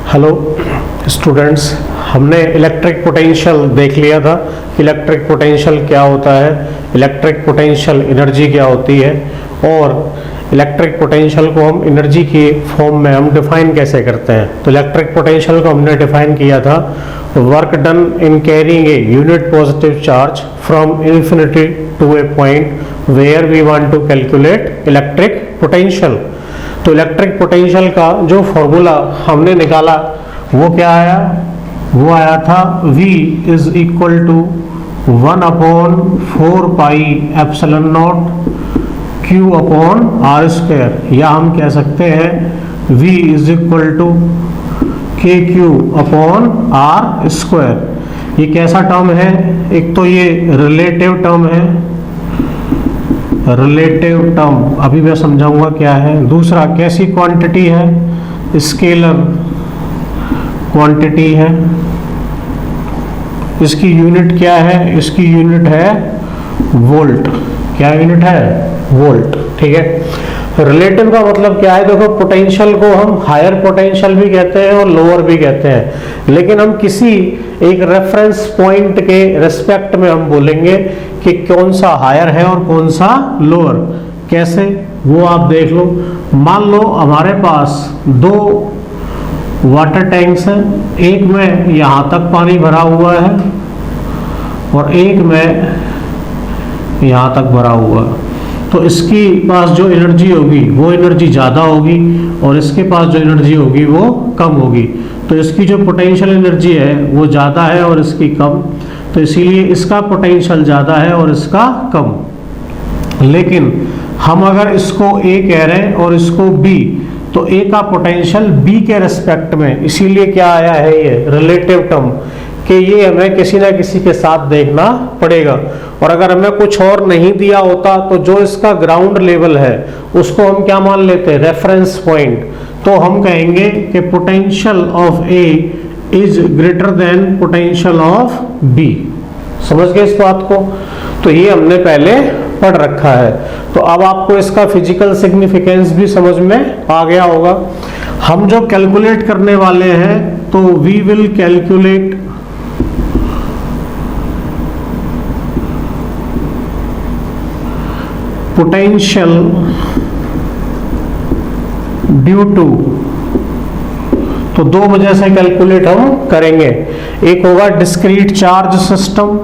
Hello students, हमने electric potential देख लिया था। इलेक्ट्रिक पोटेंशियल क्या होता है, इलेक्ट्रिक पोटेंशियल एनर्जी क्या होती है, और इलेक्ट्रिक पोटेंशियल को हम एनर्जी की फॉर्म में हम डिफाइन कैसे करते हैं। तो इलेक्ट्रिक पोटेंशियल को हमने डिफाइन किया था, work done in carrying a unit positive charge from infinity to a point where we want to calculate electric potential. तो इलेक्ट्रिक पोटेंशियल का जो फॉर्मूला हमने निकाला वो क्या आया, वो आया था V is equal to 1/4 pi epsilon nought Q upon r square, या हम कह सकते हैं V is equal to KQ upon r square. ये कैसा टर्म है, एक तो ये रिलेटिव टर्म है, रिलेटिव टर्म अभी मैं समझाऊंगा क्या है। दूसरा कैसी क्वांटिटी है, स्केलर क्वांटिटी है। इसकी यूनिट क्या है, इसकी यूनिट है वोल्ट। क्या यूनिट है, वोल्ट। ठीक है। रिलेटिव का मतलब क्या है, देखो पोटेंशियल को हम हायर पोटेंशियल भी कहते हैं और लोअर भी कहते हैं, लेकिन हम किसी एक रेफरेंस पॉइंट के रिस्पेक्ट में हम बोलेंगे कि कौन सा हायर है और कौन सा लोअर। कैसे, वो आप देख लो। मान लो हमारे पास दो वाटर टैंक्स हैं, एक में यहाँ तक पानी भरा हुआ है और एक में यहाँ तक भरा हुआ है। तो इसकी पास जो एनर्जी होगी वो एनर्जी ज़्यादा होगी और इसके पास जो एनर्जी होगी वो कम होगी। तो इसकी जो पोटेंशियल एनर्जी है वो ज़्यादा है और इसकी कम, तो इसीलिए इसका पोटेंशियल ज़्यादा है और इसका कम। लेकिन हम अगर इसको A कह रहे हैं और इसको B, तो A का पोटेंशियल B के रिस्पेक्ट में, इसीलिए क्या आया है ये रिलेटिव टर्म, कि ये हमें किसी ना किसी के साथ देखना पड़ेगा। और अगर हमें कुछ और नहीं दिया होता तो जो इसका ग्राउंड लेवल है उसको हम क्या मान लेते हैं, रेफरेंस पॉइंट। तो हम कहेंगे कि potential of A is greater than potential of B। समझ गए इस बात को। तो ये हमने पहले पढ़ रखा है, तो अब आपको इसका फिजिकल सिग्निफिकेंस भी समझ में आ गया होगा। हम जो कैलकुलेट करने वाले हैं तो we will calculate potential due to, तो दो वजह से कैलकुलेट हम करेंगे। एक होगा डिस्क्रीट चार्ज सिस्टम,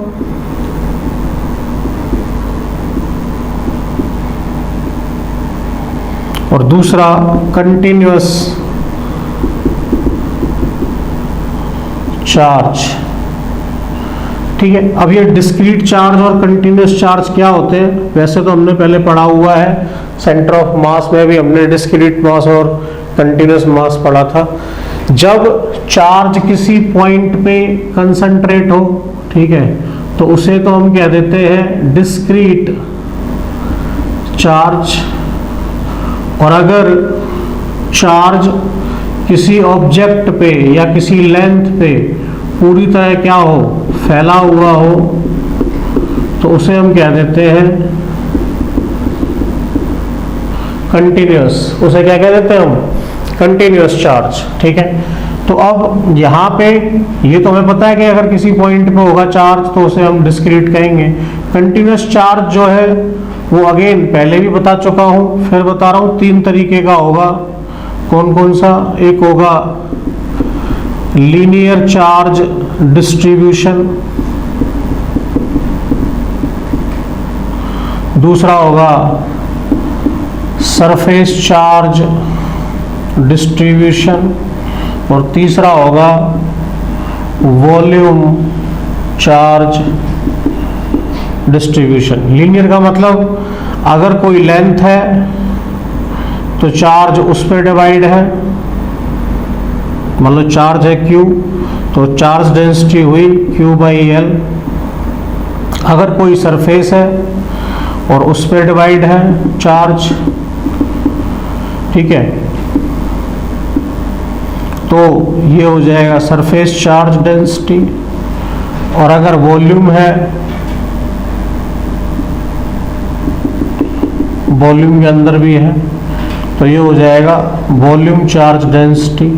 और दूसरा कंटिन्यूअस चार्ज। ठीक है। अब ये डिस्क्रीट चार्ज और कंटिन्यूअस चार्ज क्या होते हैं, वैसे तो हमने पहले पढ़ा हुआ है, सेंटर ऑफ मास में भी हमने डिस्क्रीट मास और कंटिन्यूअस मास पढ़ा था। जब चार्ज किसी पॉइंट पे कंसंट्रेट हो, ठीक है, तो उसे तो हम कह देते हैं डिस्क्रीट चार्ज। और अगर चार्ज किसी ऑब्जेक्ट पे या किसी लेंथ पे पूरी तरह क्या हो, फैला हुआ हो, तो उसे हम क्या देते हैं, कंटिन्यूअस। उसे क्या कह देते हैं हम, कंटिन्यूअस चार्ज। ठीक है। तो अब यहाँ पे ये तो हमें पता है कि अगर किसी पॉइंट पे होगा चार्ज तो उसे हम डिस्क्रीट कहेंगे। कंटिन्यूअस चार्ज जो है वो अगेन पहले भी बता चुका हूँ, फिर बता रहा हूँ, तीन तरीके का होगा। कौन कौन सा, एक होगा लीनियर चार्ज डिस्ट्रीब्यूशन, दूसरा होगा सरफेस चार्ज डिस्ट्रीब्यूशन, और तीसरा होगा वॉल्यूम चार्ज डिस्ट्रीब्यूशन। लीनियर का मतलब अगर कोई लेंथ है तो चार्ज उस पर डिवाइड है, मतलब चार्ज है Q तो चार्ज डेंसिटी हुई Q/L। अगर कोई सरफेस है और उस पर डिवाइड है चार्ज, ठीक है, तो ये हो जाएगा सरफेस चार्ज डेंसिटी। और अगर वॉल्यूम है, वॉल्यूम के अंदर भी है, तो ये हो जाएगा वॉल्यूम चार्ज डेंसिटी।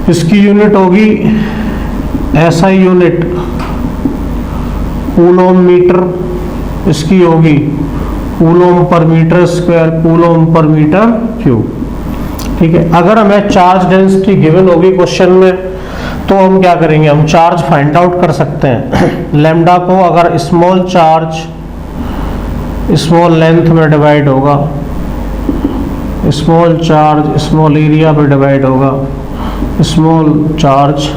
इसकी यूनिट होगी SI यूनिट कूलोम मीटर, इसकी होगी कूलोम पर मीटर स्क्वायर, कूलोम पर मीटर क्यूब। ठीक है, अगर हमें चार्ज डेंसिटी गिवन होगी क्वेश्चन में तो हम क्या करेंगे, हम चार्ज फाइंड आउट कर सकते हैं। लैम्डा को अगर स्मॉल चार्ज स्मॉल लेंथ में डिवाइड होगा, स्मॉल चार्ज स्मॉल एरिया में डिवाइड होगा, स्मॉल चार्ज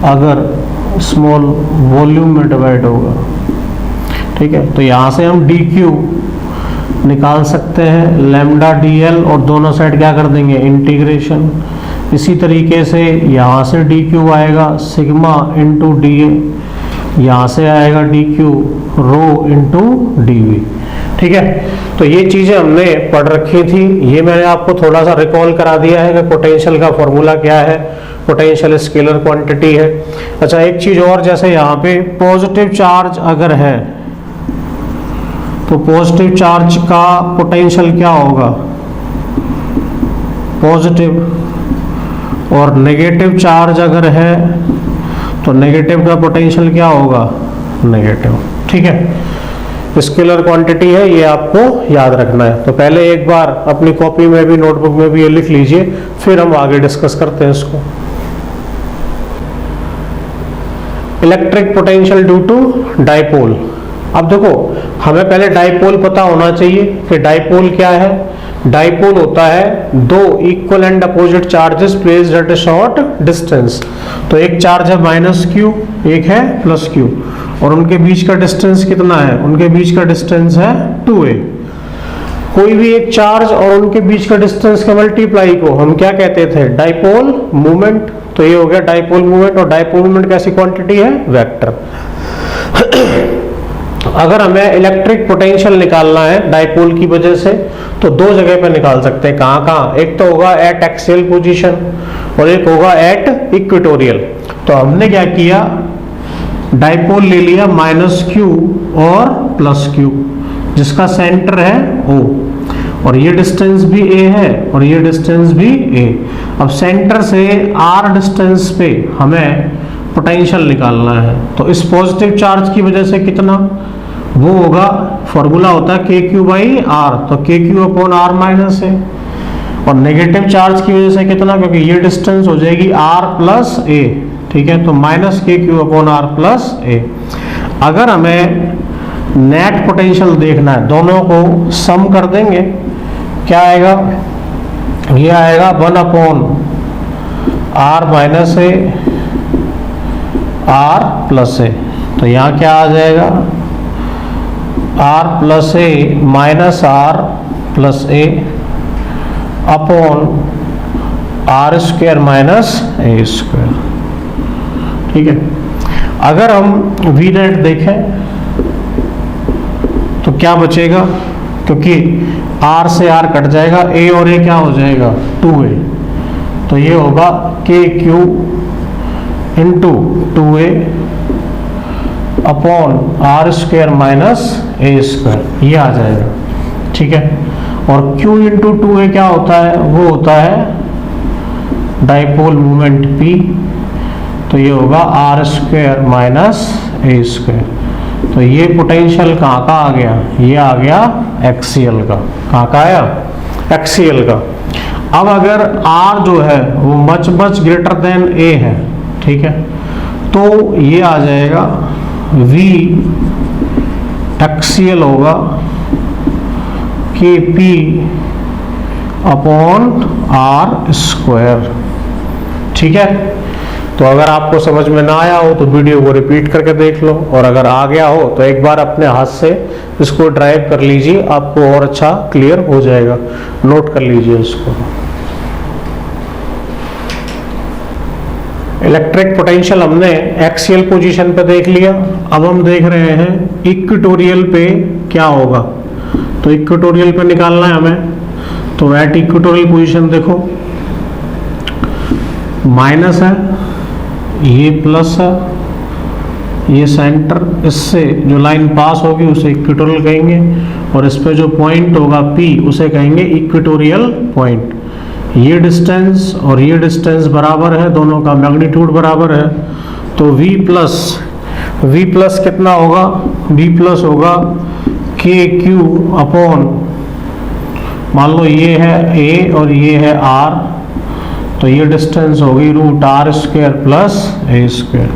अगर स्मॉल वॉल्यूम में डिवाइड होगा। ठीक है, तो यहाँ से हम dq निकाल सकते हैं, लैम्डा dl, और दोनों साइड क्या कर देंगे, इंटीग्रेशन। इसी तरीके से यहाँ से dq आएगा सिग्मा इंटू dA, यहाँ से आएगा dq रो इंटू dV। ठीक है, तो ये चीज़ें हमने पढ़ रखी थी, ये मैंने आपको थोड़ा सा रिकॉल करा दिया है कि पोटेंशियल का फॉर्मूला क्या है, पोटेंशियल स्केलर क्वांटिटी है। अच्छा, एक चीज़ और, जैसे यहाँ पे पॉजिटिव चार्ज अगर है तो पॉजिटिव चार्ज का पोटेंशियल क्या होगा, पॉजिटिव, और नेगेटिव चार्ज अगर है तो नेगेटिव का पोटेंशियल क्या होगा, नेगेटिव। ठीक है, स्केलर क्वांटिटी है, ये आपको याद रखना है। तो पहले एक बार अपनी कॉपी में भी नोटबुक में भी ये लिख लीजिए, फिर हम आगे डिस्कस करते हैं इसको। Electric potential due to dipole. अब देखो, हमें पहले डाइपोल पता होना चाहिए कि डाइपोल क्या है। डाइपोल होता है दो equal and opposite charges placed at a short distance. तो एक चार्ज है -q, एक है +q, और उनके बीच का डिस्टेंस कितना है, उनके बीच का डिस्टेंस है 2a। कोई भी एक चार्ज और उनके बीच का डिस्टेंस के मल्टीप्लाई को हम क्या कहते थे, डाइपोल मूवमेंट। तो ये हो गया डाइपोल मूवमेंट, और डाइपोल मूवमेंट कैसी क्वांटिटी है, वेक्टर। अगर हमें इलेक्ट्रिक पोटेंशियल निकालना है डाइपोल की वजह से तो दो जगह पे निकाल सकते हैं। कहाँ कहाँ, एक तो होगा एट एक्सियल पोजीशन और एक होगा एट इक्वेटोरियल। तो हमने क्या किया, डाइपोल ले लिया -q और +q, जिसका सेंटर है O, और ये डिस्टेंस भी a है और ये डिस्टेंस भी a। अब सेंटर से r डिस्टेंस पे हमें पोटेंशियल निकालना है। तो इस पॉजिटिव चार्ज की वजह से कितना, वो होगा, फॉर्मूला होता है kq/r, तो kq/r है। और नेगेटिव चार्ज की वजह से कितना, क्योंकि ये डिस्टेंस हो जाएगी r + a। ठीक है, तो -kq/r + a। अगर हमें नेट पोटेंशियल देखना है, दोनों को सम कर देंगे, क्या आएगा, ये आएगा 1/r - a r + a। तो यहाँ क्या आ जाएगा, r + a - r + a upon r² - a²। ठीक है, अगर हम v नेट देखें तो क्या बचेगा, क्योंकि r से r कट जाएगा, a और a क्या हो जाएगा, 2a। तो ये होगा kq into 2a upon r² - a², ये आ जाएगा। ठीक है, और q इंटू 2a क्या होता है, वो होता है डाइपोल मोमेंट p। तो ये होगा r² - a²। तो ये पोटेंशियल कहाँ का आ गया, ये आ गया एक्सियल का। कहाँ का आया, एक्सियल का। अब अगर r जो है वो मच ग्रेटर देन a है, ठीक है, तो ये आ जाएगा v एक्सियल होगा kp अपॉन r²। ठीक है, तो अगर आपको समझ में ना आया हो तो वीडियो को रिपीट करके देख लो, और अगर आ गया हो तो एक बार अपने हाथ से इसको ड्राइव कर लीजिए, आपको और अच्छा क्लियर हो जाएगा। नोट कर लीजिए इसको। इलेक्ट्रिक पोटेंशियल हमने एक्सियल पोजीशन पे देख लिया। अब हम देख रहे हैं इक्वेटोरियल पे क्या होगा। तो इक्वेटोरियल पे निकालना है हमें। तो एट इक्वेटोरियल पोजीशन देखो, माइनस है, ये प्लस है, ये सेंटर, इससे जो लाइन पास होगी उसे इक्वेटोरियल कहेंगे, और इस पे जो पॉइंट होगा P उसे कहेंगे इक्वेटोरियल पॉइंट। ये डिस्टेंस और ये डिस्टेंस बराबर है, दोनों का मैग्नीट्यूड बराबर है, तो v प्लस कितना होगा, v प्लस होगा के क्यू अपॉन, मान लो ये है a और ये है r, तो ये डिस्टेंस होगी root r square plus a square.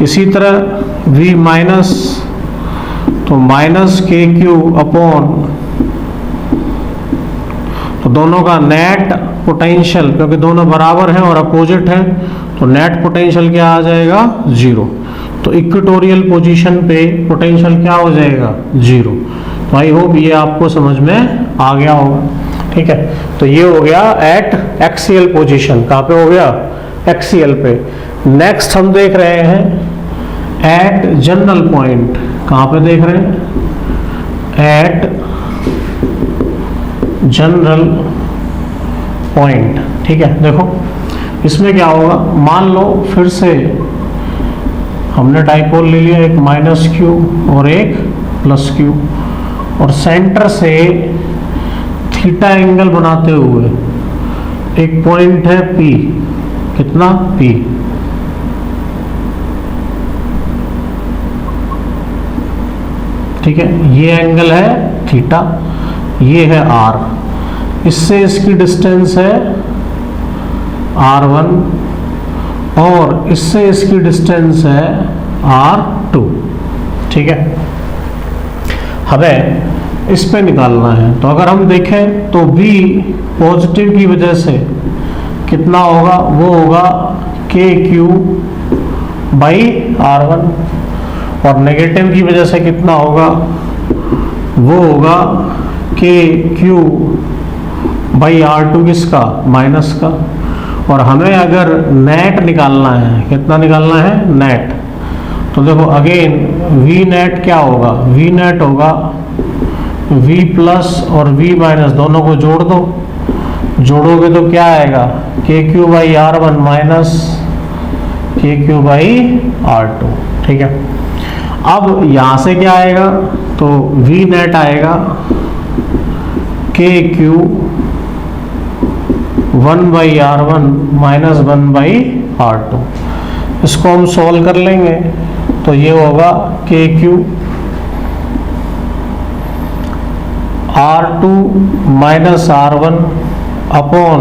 इसी तरह v माइनस, तो माइनस के क्यू अपॉन, तो दोनों का नेट पोटेंशियल, क्योंकि दोनों बराबर हैं और अपोजिट हैं, तो नेट पोटेंशियल क्या आ जाएगा, जीरो। तो इक्वेटोरियल पोजीशन पे पोटेंशियल क्या हो जाएगा, जीरो। तो आई होप ये आपको समझ में आ गया होगा, ठीक है। तो ये हो गया एट एक्सियल पोजीशन, कहाँ पे हो गया, एक्सियल पे। नेक्स्ट हम देख रहे हैं एट जनरल पॉइंट, कहाँ पे देख रहे हैं, एट जनरल पॉइंट, ठीक है। देखो इसमें क्या होगा, मान लो फिर से हमने डाइपोल ले लिया, एक माइनस क्यू और एक प्लस क्यू, और सेंटर से थीटा एंगल बनाते हुए एक पॉइंट है P, कितना P, ठीक है। ये एंगल है थीटा, ये है R, इससे इसकी डिस्टेंस है R1 और इससे इसकी डिस्टेंस है R2, ठीक है। हमें इस पे निकालना है, तो अगर हम देखें तो B पॉजिटिव की वजह से कितना होगा, वो होगा के क्यू बाई R1, और नेगेटिव की वजह से कितना होगा, वो होगा के क्यू बाई R2, किसका, माइनस का। और हमें अगर नेट निकालना है, कितना निकालना है, नेट, तो देखो अगेन V नेट क्या होगा, V नेट होगा V प्लस और V माइनस दोनों को जोड़ दो, जोड़ोगे तो क्या आएगा, के Q by R1 minus k Q by R2, ठीक है। अब यहाँ से क्या आएगा, तो V नेट आएगा के क्यू 1/R1 माइनस 1/R2। इसको हम सॉल्व कर लेंगे, तो ये होगा के Q R2 minus R1 upon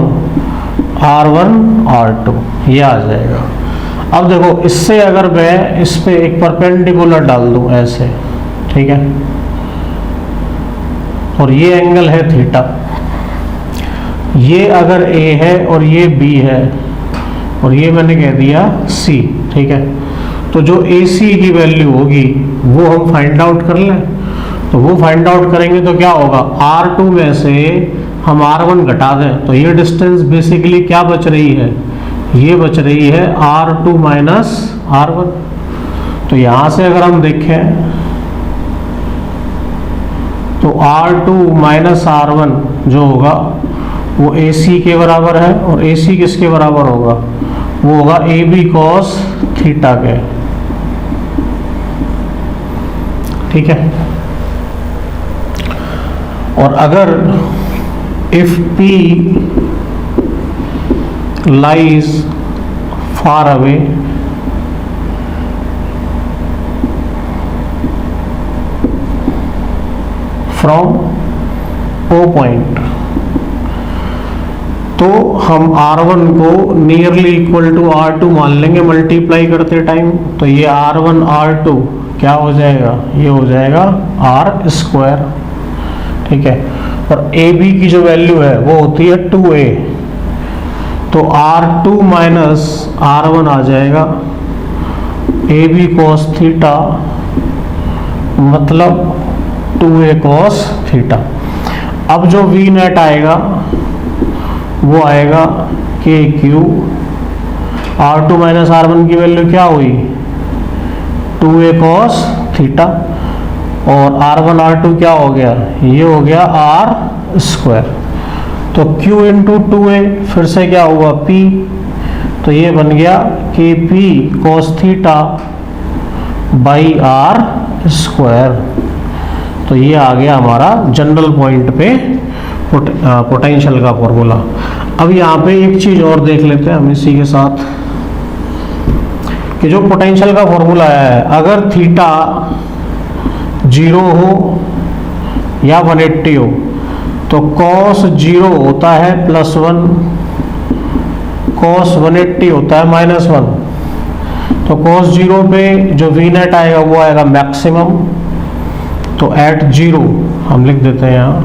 R1 R2, ये आ जाएगा। अब देखो इससे अगर मैं इस पे एक परपेंडिकुलर डाल दूं ऐसे, ठीक है, और ये एंगल है थीटा, ये अगर A है और ये B है और ये मैंने कह दिया C, ठीक है, तो जो AC की वैल्यू होगी वो हम फाइंड आउट कर लें। तो वो फाइंड आउट करेंगे तो क्या होगा, R2 में से हम R1 घटा दें, तो ये डिस्टेंस बेसिकली क्या बच रही है, ये बच रही है R2 माइनस R1। तो यहाँ से अगर हम देखें तो R2 माइनस R1 जो होगा वो AC के बराबर है, और AC किसके बराबर होगा, वो होगा AB cos थीटा के, ठीक है। और अगर if P lies far away from O point, तो हम R1 को नियरली इक्वल टू R2 मान लेंगे मल्टीप्लाई करते टाइम। तो ये R1 R2 क्या हो जाएगा, ये हो जाएगा R स्क्वायर, ठीक है। और AB की जो वैल्यू है वो होती है 2A, तो R2 माइनस R1 आ जाएगा AB cos थीटा, मतलब 2A cos थीटा। अब जो V नेट आएगा वो आएगा के क्यू, R2 माइनस R1 की वैल्यू क्या हुई, 2A cos थीटा, और R1 R2 क्या हो गया, ये हो गया R स्क्वायर। तो Q इंटू 2A फिर से क्या हुआ P, तो ये बन गया के P cos theta by R square. तो ये आ गया हमारा जनरल पॉइंट पे पोटेंशियल का फॉर्मूला। अब यहाँ पे एक चीज और देख लेते हैं हम इसी के साथ कि जो पोटेंशियल का फॉर्मूला है, अगर थीटा 0 हो या 180 हो तो cos 0 होता है +1, cos 180 होता है -1। तो cos 0 पे जो v नेट आएगा वो आएगा मैक्सिमम, तो एट 0 हम लिख देते हैं यहाँ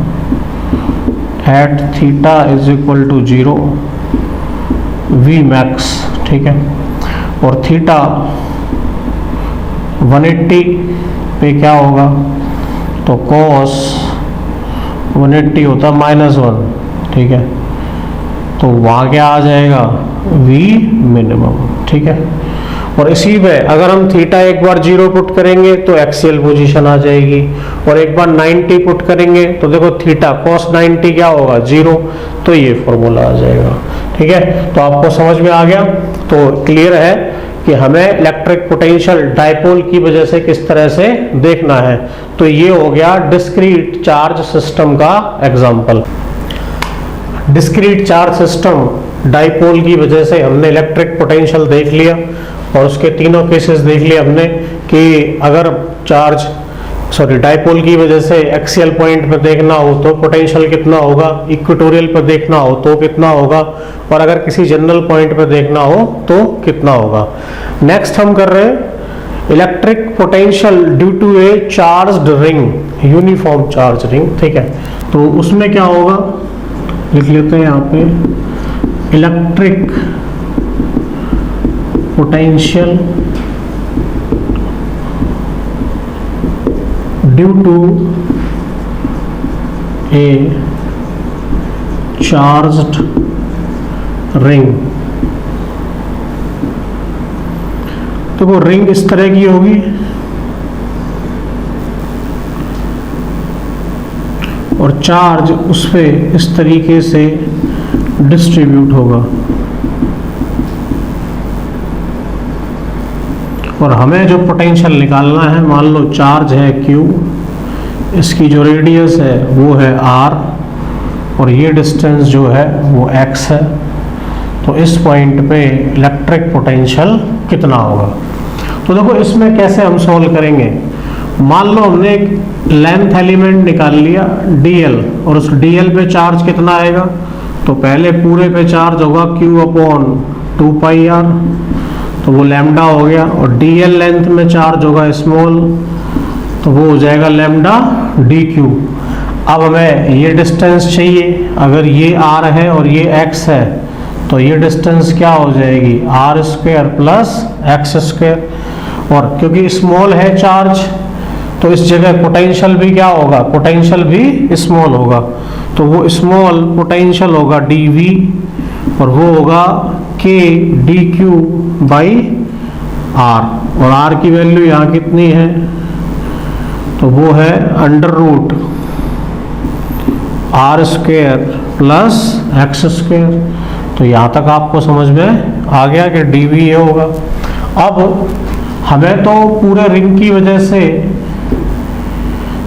at theta is equal to 0 v max, ठीक है। और थीटा 180 पे क्या होगा, तो cos 180 होता है -1, ठीक है। तो वहाँ क्या आ जाएगा, v मिनिमम, ठीक है। और इसी पे अगर हम थीटा एक बार 0 पुट करेंगे तो एक्सियल पोजीशन आ जाएगी, और एक बार 90 पुट करेंगे तो देखो थीटा cos 90 क्या होगा 0, तो ये फॉर्मूला आ जाएगा, ठीक है। तो आपको समझ में आ गया, तो क्लियर है कि हमें इलेक्ट्रिक पोटेंशियल डायपोल की वजह से किस तरह से देखना है। तो ये हो गया डिस्क्रीट चार्ज सिस्टम का example. Discrete charge system dipole की वजह से हमने इलेक्ट्रिक पोटेंशियल देख लिया, और उसके तीनों केसेस देख लिए हमने कि अगर डायपोल की वजह से एक्सियल पॉइंट पर देखना हो तो पोटेंशियल कितना होगा, इक्वेटोरियल पर देखना हो तो कितना होगा, और अगर किसी जनरल पॉइंट पर देखना हो तो कितना होगा। नेक्स्ट हम कर रहे हैं electric potential due to a charged ring, uniform charge ring, ठीक है। तो उसमें क्या होगा, लिख लेते हैं यहाँ पे electric potential due to a charged ring. तो वो रिंग इस तरह की होगी, और चार्ज उस पे इस तरीके से डिस्ट्रीब्यूट होगा, और हमें जो पोटेंशियल निकालना है, मान लो चार्ज है Q, इसकी जो रेडियस है वो है R, और ये डिस्टेंस जो है वो x है। तो इस पॉइंट पे इलेक्ट्रिक पोटेंशियल कितना होगा। तो देखो इसमें कैसे हम सॉल्व करेंगे। मान लो हमने एक लेंथ एलिमेंट निकाल लिया dl, और उस dl पे चार्ज कितना आएगा, तो पहले पूरे पे चार्ज होगा Q/2πr, तो वो लैम्डा हो गया, और dl लेंथ में चार्ज होगा स्मॉल, तो वो हो जाएगा लैम्डा dq। अब हमें ये डिस्टेंस चाहिए, अगर ये r है और ये x है तो ये डिस्टेंस क्या हो जाएगी r² प्लस x², और क्योंकि स्मॉल है चार्ज तो इस जगह पोटेंशियल भी क्या होगा, पोटेंशियल भी स्मॉल होगा, तो वो स्मॉल पोटेंशियल होगा dv, और वो होगा k dq/r, और r की वैल्यू यहाँ कितनी है, तो वो है √r² प्लस x²। तो यहाँ तक आपको समझ में आ गया कि dv ये होगा। अब हमें तो पूरे रिंग की वजह से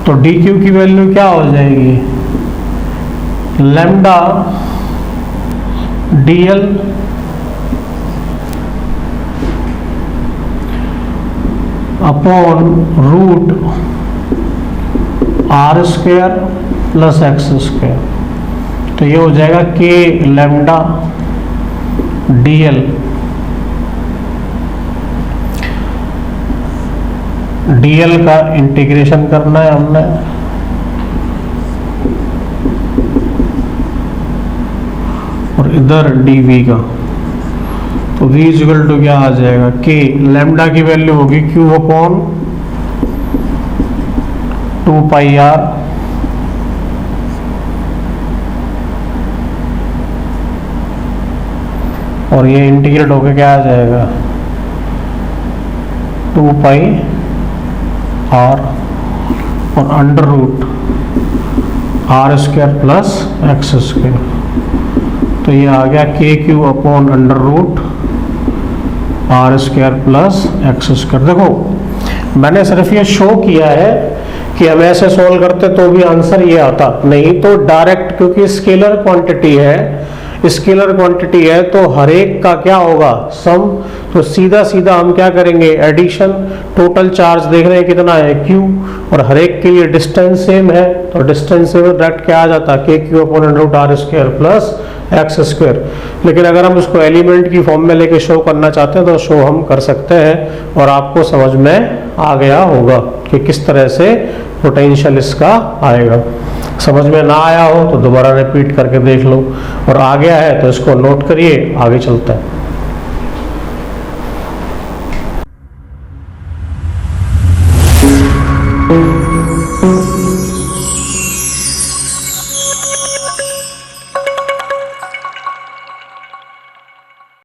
तो dq की वैल्यू क्या हो जाएगी, lambda dl upon √r² plus x²। तो ये हो जाएगा k लैम्डा dl का इंटीग्रेशन करना है हमने, और इधर dv का, तो v इक्वल टू क्या आ जाएगा, k लैम्डा की वैल्यू होगी Q/2πr, और ये इंटीग्रेट होकर क्या आ जाएगा 2πr, और √r² प्लस x²। तो ये आ गया KQ/√r² प्लस x²। देखो मैंने सिर्फ ये शो किया है कि हम ऐसे सोल्व करते तो भी आंसर ये आता, नहीं तो डायरेक्ट, क्योंकि स्केलर क्वांटिटी है तो हर एक का क्या होगा, सम। तो सीधा सीधा हम क्या करेंगे, एडिशन। टोटल चार्ज देख रहे हैं कितना है, Q, और हर एक के लिए डिस्टेंस सेम है, तो डिस्टेंस सेम डायरेक्ट क्या आ जाता है, KQ/√R² प्लस x²। लेकिन अगर हम उसको एलिमेंट की फॉर्म में लेके शो करना चाहते हैं तो शो हम कर सकते हैं, और आपको समझ में आ गया होगा कि किस तरह से पोटेंशियल इसका आएगा। समझ में ना आया हो तो दोबारा रिपीट करके देख लो, और आ गया है तो इसको नोट करिए, आगे चलता है।